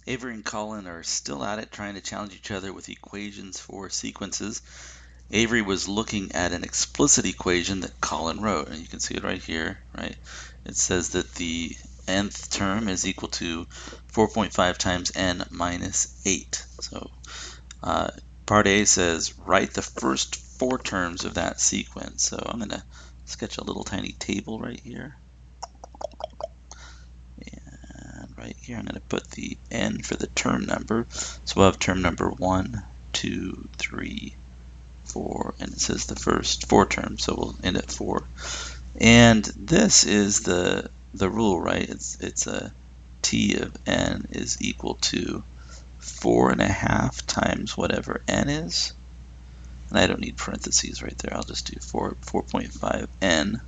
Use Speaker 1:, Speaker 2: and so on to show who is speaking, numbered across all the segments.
Speaker 1: Avery and Colin are still at it, trying to challenge each other with equations for sequences. Avery was looking at an explicit equation that Colin wrote, and you can see it right here, right? It says that the nth term is equal to 4.5 times n minus 8. So part A says write the first 4 terms of that sequence. So I'm going to sketch a little tiny table right here. And right here I'm going to put the n for the term number. So we'll have term number 1, 2, 3, 4, and it says the first 4 terms, so we'll end at 4. And this is the rule, right? It's a t of n is equal to 4.5 times whatever n is. And I don't need parentheses right there. I'll just do 4.5 n.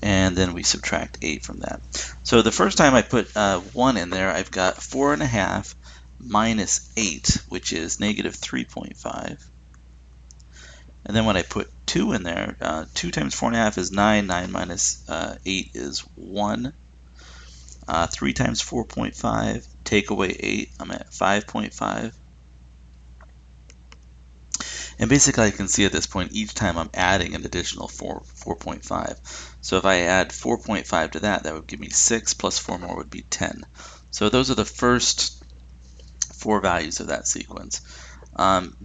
Speaker 1: And then we subtract 8 from that. So the first time I put 1 in there, I've got 4.5 minus 8, which is negative 3.5. And then when I put 2 in there, 2 times 4.5 is 9. 9 minus 8 is 1. 3 times 4.5, take away 8, I'm at 5.5. And basically I can see at this point each time I'm adding an additional 4.5. So if I add 4.5 to that, that would give me 6 plus 4 more would be 10. So those are the first 4 values of that sequence.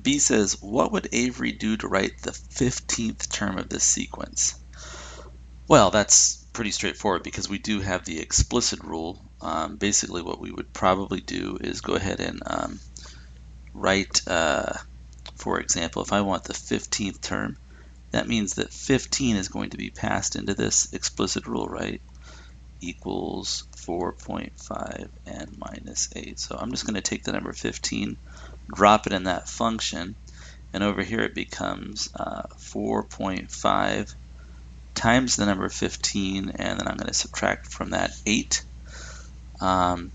Speaker 1: B says, what would Avery do to write the 15th term of this sequence? Well, that's pretty straightforward because we do have the explicit rule. Basically what we would probably do is go ahead and write, for example, if I want the 15th term, that means that 15 is going to be passed into this explicit rule, right? Equals 4.5 n minus 8. So I'm just going to take the number 15, drop it in that function, and over here it becomes 4.5 times the number 15, and then I'm going to subtract from that 8. And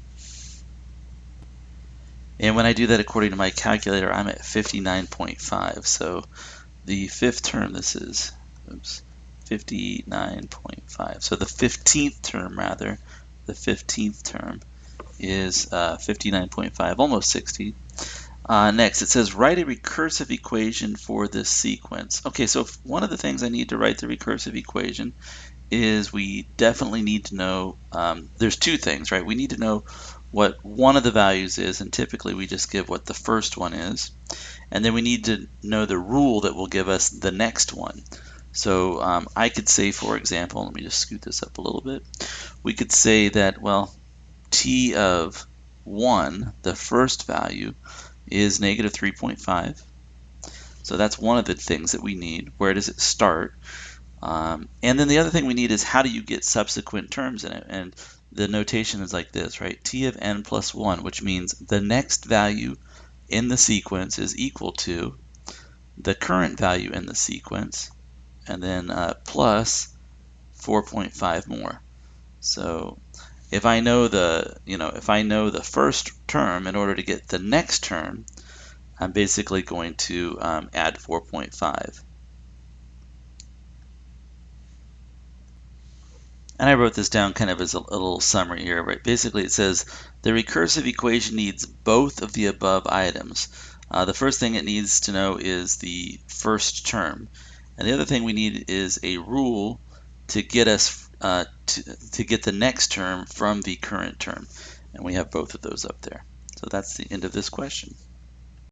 Speaker 1: when I do that according to my calculator, I'm at 59.5. So the fifth term, this is 59.5. So the 15th term, rather, the 15th term is 59.5, almost 60. Next, it says write a recursive equation for this sequence. Okay, so one of the things I need to write the recursive equation is we definitely need to know, there's 2 things, right? We need to know what one of the values is, and typically we just give what the first one is. And then we need to know the rule that will give us the next one. So I could say, for example, let me just scoot this up a little bit. We could say that, well, t of 1, the first value, is negative 3.5. So that's one of the things that we need. Where does it start? And then the other thing we need is how do you get subsequent terms in it? And the notation is like this, right? T of n plus 1, which means the next value in the sequence is equal to the current value in the sequence, and then plus 4.5 more. So if I know the first term, in order to get the next term, I'm basically going to add 4.5. And I wrote this down kind of as a little summary here, right? Basically it says the recursive equation needs both of the above items. The first thing it needs to know is the first term. And the other thing we need is a rule to get us to get the next term from the current term. And we have both of those up there. So that's the end of this question.